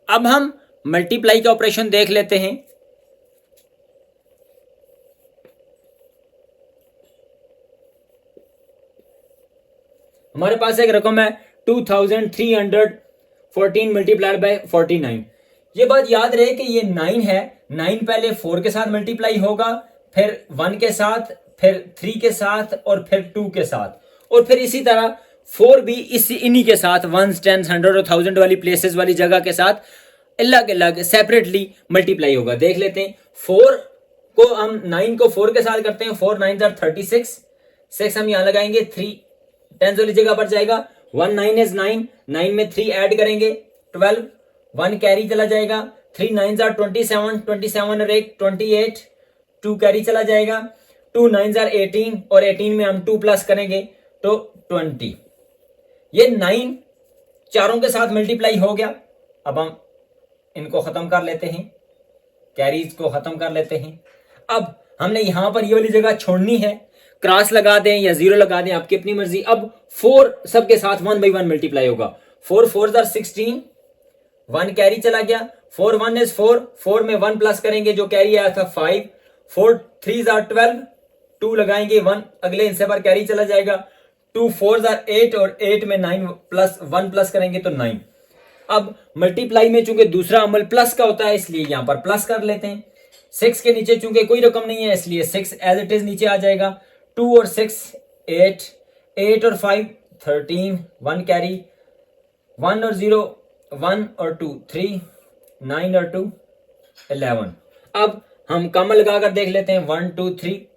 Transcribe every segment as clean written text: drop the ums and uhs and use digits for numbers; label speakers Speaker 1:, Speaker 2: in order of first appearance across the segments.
Speaker 1: अब हम मल्टीप्लाई का ऑपरेशन देख लेते हैं। हमारे पास एक रकम है 2314 मल्टीप्लाइड बाय 49। ये बात याद रहे कि ये 9 है, 9 पहले 4 के साथ मल्टीप्लाई होगा, फिर 1 के साथ, फिर 3 के साथ और फिर 2 के साथ, और फिर इसी तरह 4 भी इन्हीं के साथ 1s 10s 100 और 1000 वाली प्लेसेस वाली जगह के साथ अलग अलग सेपरेटली मल्टीप्लाई होगा। देख लेते हैं। 4 को हम 9 को 4 के साथ करते हैं, 4 9 36, 6 हम यहां लगाएंगे, 3 10 वाली जगह पर जाएगा, 1 9 is 9, 9 में 3 ऐड करेंगे 12, 1 कैरी चला जाएगा, 3 9 27, 27 और 1 28, 2 कैरी चला जाएगा, 2 9 18 और 18 में हम 2 प्लस करेंगे तो 20। ये 9 चारों के साथ मल्टीप्लाई हो गया। अब हम इनको खत्म कर लेते हैं, कैरीज को खत्म कर लेते हैं। अब हमने यहां पर ये वाली जगह छोड़नी है, क्रॉस लगा दें या 0 लगा दें, आपकी अपनी मर्जी। अब 4 सबके साथ 1 by 1 मल्टीप्लाई होगा। 4 4s are 16, 1 कैरी चला गया, 4 1 is 4, 4 में 1 प्लस करेंगे जो कैरी आया था 5, 4 3s are 12, 2 लगाएंगे, 1 अगले हिस्से पर कैरी चला जाएगा, 2 4s are 8 और 8 में 9 प्लस 1 प्लस करेंगे तो 9। अब मल्टीप्लाई में चूंकि दूसरा अमल प्लस का होता है इसलिए यहां पर प्लस कर लेते हैं। 6 के नीचे चूंकि कोई रकम नहीं है इसलिए 6 एज इट इज नीचे आ जाएगा। 2 और 6 8, 8 और 5 13, 1 कैरी, 1 और 0 1 और 2 3, 9 और 2 11। अब हम कम लगाकर देख लेते हैं, 1 2 3,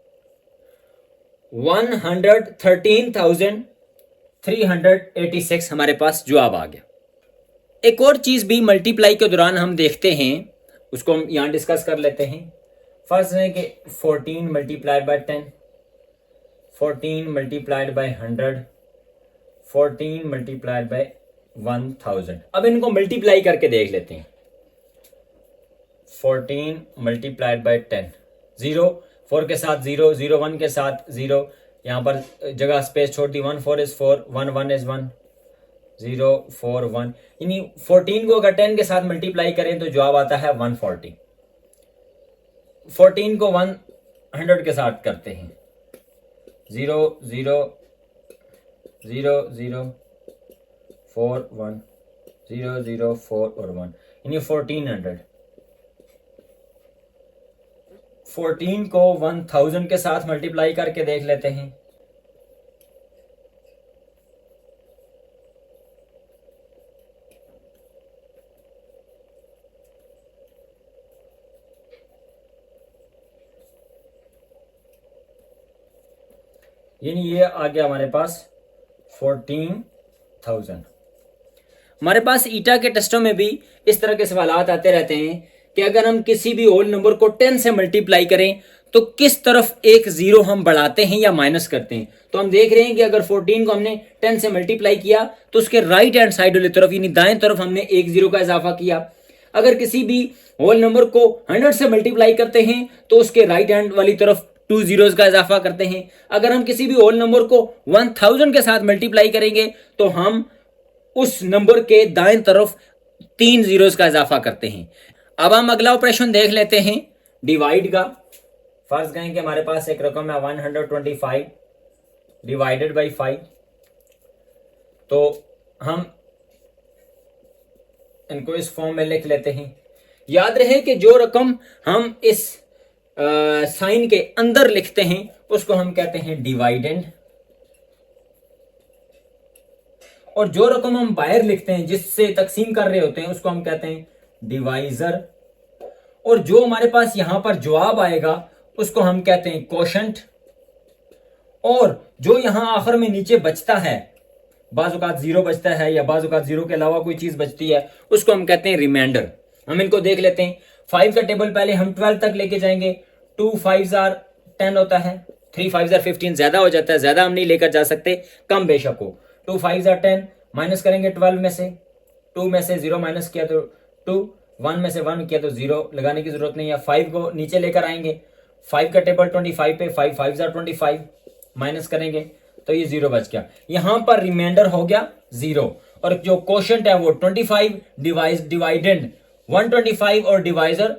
Speaker 1: 113,386 हमारे पास जवाब आ गया। एक और चीज भी मल्टीप्लाई के दौरान हम देखते हैं, उसको हम यहां डिस्कस कर लेते हैं। फर्स्ट है कि 14 multiplied by 10, 14 multiplied by 100, 14 multiplied by 1000। अब इनको मल्टीप्लाई करके देख लेते हैं। 14 मल्टीप्लाइड बाय 10, 0 4 के साथ 0, 0 1 के साथ 0, यहां पर जगह स्पेस छोड़ दी, 1 4 is 4, 1 1 is 1, 0 4 1। यानी 14 को अगर 10 के साथ मल्टीप्लाई करें तो जवाब आता है 140। 14 को 100 के साथ करते हैं, 0 0 0 0 4 1, 0 0 4 और 1, यानी 1400। 14 को 1000 के साथ मल्टीप्लाई करके देख लेते हैं। यानी ये आ गया हमारे पास 14,000। हमारे पास ईटा के टेस्टों में भी इस तरह के सवालात आते रहते हैं कि अगर हम किसी भी होल नंबर को 10 से मल्टीप्लाई करें तो किस तरफ एक जीरो हम बढ़ाते हैं या माइनस करते हैं। तो हम देख रहे हैं कि अगर 14 को हमने 10 से मल्टीप्लाई किया तो उसके राइट हैंड साइड वाली तरफ यानी दाएं तरफ हमने एक जीरो का इजाफा किया। अगर किसी भी होल नंबर को 100 से मल्टीप्लाई करते हैं तो उसके राइट हैंड वाली तरफ 2 zeros का इजाफा करते हैं। अगर हम किसी भी होल नंबर को 1000 के साथ मल्टीप्लाई करेंगे तो हम उस नंबर के दाएं तरफ 3 zeros का इजाफा करते हैं। अब हम अगला ऑपरेशन देख लेते हैं डिवाइड का। फर्ज करें कि हमारे पास एक रकम है 125 डिवाइडेड बाई 5, तो हम इनको इस फॉर्म में लिख लेते हैं। याद रहे कि जो रकम हम इस साइन के अंदर लिखते हैं उसको हम कहते हैं डिवाइडेंड, और जो रकम हम बाहर लिखते हैं जिससे तकसीम कर रहे होते हैं उसको हम कहते हैं डिवाइजर, और जो हमारे पास यहां पर जवाब आएगा उसको हम कहते हैं कोशंट, और जो यहां आखिर में नीचे बचता है, बाज़ औक़ात जीरो बचता है या बाज़ औक़ात जीरो के अलावा कोई चीज बचती है, उसको हम कहते हैं रिमाइंडर। हम इनको देख लेते हैं। 5 का टेबल पहले हम 12 तक लेके जाएंगे। 2 5s are 10 होता है, 3 5s are 15 ज्यादा हो जाता है, ज्यादा हम नहीं लेकर जा सकते, कम बेशक हो। 2 5s are 10 माइनस करेंगे 12 में से, 2 में से 0 माइनस किया तो 2, 1 में से 1 किया तो 0 लगाने की जरूरत नहीं है। 5 को नीचे लेकर आएंगे। 5 का टेबल 25 पे 5 5s are 25 माइनस करेंगे तो ये 0 बच गया। यहां पर रिमाइंडर हो गया 0, और जो कोशंट है वो 25 डिवाइडेंड 125 और डिवाइजर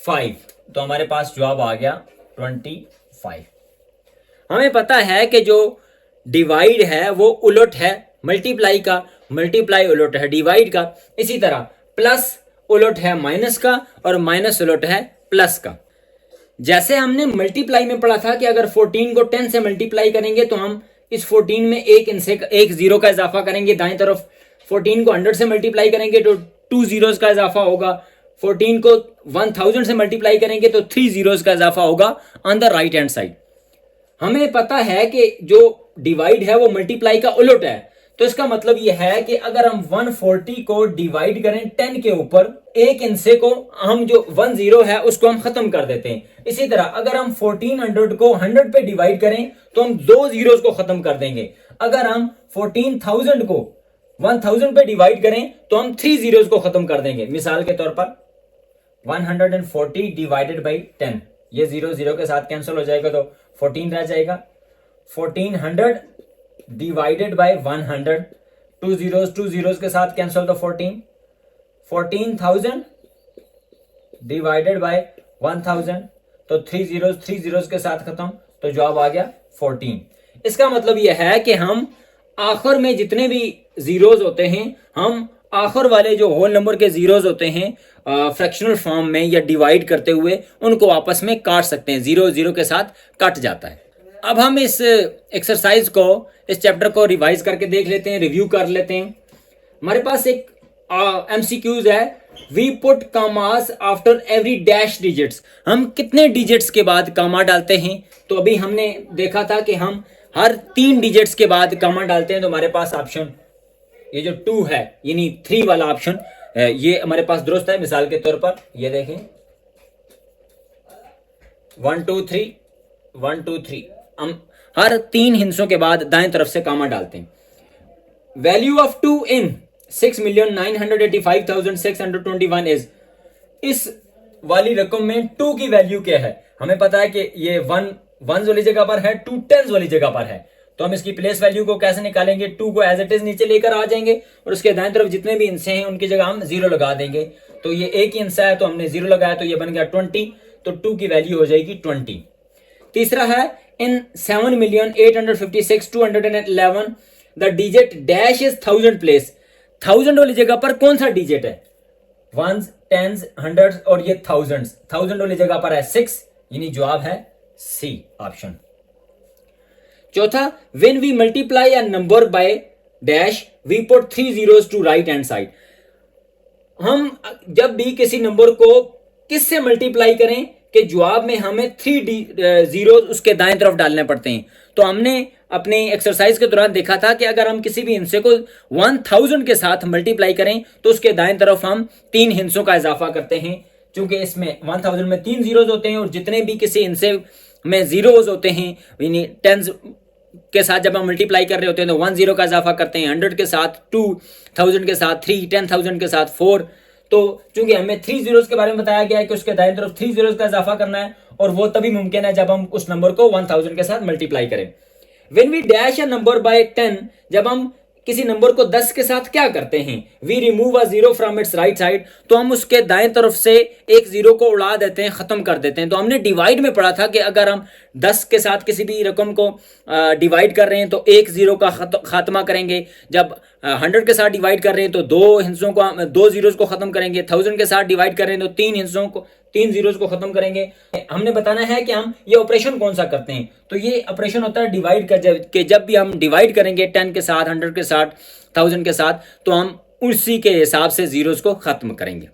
Speaker 1: 5, तो हमारे पास जवाब आ गया 25। हमें पता है कि जो डिवाइड है वो उलट है मल्टीप्लाई का, मल्टीप्लाई उलट है डिवाइड का। इसी तरह प्लस उलट है माइनस का और माइनस उलट है प्लस का। जैसे हमने मल्टीप्लाई में पढ़ा था कि अगर 14 को 10 से मल्टीप्लाई करेंगे तो हम इस 14 में एक जीरो का इजाफा करेंगे दाएं तरफ। 14 को 100 से मल्टीप्लाई करेंगे तो 2 जीरोस का इजाफा होगा। 14 को 1000 से मल्टीप्लाई करेंगे तो 3 जीरोस का इजाफा होगा on the right hand side. हमें पता है कि जो डिवाइड है वो मल्टीप्लाई का उलट है, तो इसका मतलब यह है कि अगर हम 140 को डिवाइड करें 10 के ऊपर, एक हिस्से को हम जो 10 है उसको हम खत्म कर देते हैं। इसी तरह अगर हम 1400 को 100 पे डिवाइड करें तो हम 2 जीरोस को खत्म कर देंगे। अगर हम 14,000 को 1000 पे डिवाइड करें तो हम 3 जीरोस को खत्म कर देंगे। मिसाल के तौर पर 140 डिवाइडेड बाई 10, ये 0 के साथ कैंसिल हो जाएगा तो 14 रह जाएगा। 1400 डिवाइडेड बाय 100, 2 जीरोस के साथ कैंसिल तो 14। 14,000 डिवाइडेड बाय 1000 तो 3 जीरोस के साथ खत्म, तो जवाब आ गया 14। इसका मतलब यह है कि हम आखिर में जितने भी जीरोस होते हैं, हम आखिर वाले जो होल नंबर के जीरोस होते हैं फ्रैक्शनल फॉर्म में या डिवाइड करते हुए उनको आपस में काट सकते हैं। 0 के साथ कट जाता है। अब हम इस एक्सरसाइज को, इस चैप्टर को रिवाइज करके देख लेते हैं, रिव्यू कर लेते हैं। हमारे पास एक MCQs है, वी पुट कामास आफ्टर एवरी डैश डिजिट्स। हम कितने डिजिट्स के बाद कामा डालते हैं? तो अभी हमने देखा था कि हम हर 3 डिजिट्स के बाद कामा डालते हैं। तो हमारे पास ऑप्शन ये जो 2 है यानी 3 वाला ऑप्शन ये हमारे पास दुरुस्त है। मिसाल के तौर पर ये देखें 1 2 3 1 2 3, हम हर 3 हिस्सों के बाद दाएं तरफ से कामा डालते हैं। वैल्यू ऑफ 2 इन 6,985,621 इज, इस वाली रकम में 2 की वैल्यू क्या है? हमें पता है कि ये 1 वंस वाली जगह पर है, 2 टेंस वाली जगह पर है, तो हम इसकी प्लेस वैल्यू को कैसे निकालेंगे? 2 को एज इट इज नीचे लेकर आ जाएंगे और उसके दाएं तरफ जितने भी हिस्से हैं उनकी जगह हम 0 लगा देंगे। तो ये एक ही हिस्सा है तो हमने 0 लगाया तो ये बन गया 20, तो 2 की वैल्यू हो जाएगी 20। तीसरा है इन 7,856,211 the digit dash is 1000 place. 1000 वाली जगह पर कौन सा डिजिट है? वंस, टेंस, हंड्रेड्स और ये थाउजेंड्स। 1000 वाली जगह पर है 6, यानी जवाब है सी ऑप्शन। चौथा, when we multiply a number by dash we put 3 zeros to right hand side. हम जब भी किसी नंबर को किससे मल्टीप्लाई करें कि जवाब में हमें 3 जीरो उसके दाएं तरफ डालने पड़ते हैं। तो हमने अपने एक्सरसाइज के दौरान देखा था कि अगर हम किसी भी हिस्से को 1000 के साथ मल्टीप्लाई करें तो उसके दाएं तरफ हम 3 हिस्सों का इजाफा करते हैं। चूंकि इसमें 1000 में 3 जीरोस होते हैं और जितने भी किसी हिस्से में जीरोस होते हैं यानी टेंस के साथ जब हम मल्टीप्लाई कर रहे होते हैं तो 1 जीरो का इजाफा करते हैं। 100 के साथ 2, 1000 के साथ 3, 10,000 के साथ 4। तो चूंकि हमें 3 जीरोस के बारे में बताया गया है कि उसके दाएं तरफ 3 जीरोस का इजाफा करना है और वो तभी मुमकिन है जब हम उस नंबर को 1000 के साथ मल्टीप्लाई करें। When we dash a number by 10, जब हम किसी नंबर को 10 के साथ क्या करते हैं? We remove a zero from its right side, तो हम उसके दाएं तरफ से एक जीरो को उड़ा देते हैं, खत्म कर देते हैं। तो हमने डिवाइड में पढ़ा था कि अगर हम 10 के साथ किसी भी रकम को डिवाइड कर रहे हैं तो एक जीरो का खात्मा करेंगे। जब 100 के साथ डिवाइड कर रहे हैं तो 2 हिस्सों को 2 जीरोस को खत्म करेंगे। 1000 के साथ डिवाइड कर रहे हैं तो 3 जीरोस को खत्म करेंगे। हमने बताना है कि हम ये ऑपरेशन कौन सा करते हैं। तो ये ऑपरेशन होता है डिवाइड का, जब भी हम डिवाइड करेंगे 10 के साथ, 100 के साथ, 1000 के साथ, तो हम उसी के हिसाब से जीरोस को खत्म करेंगे।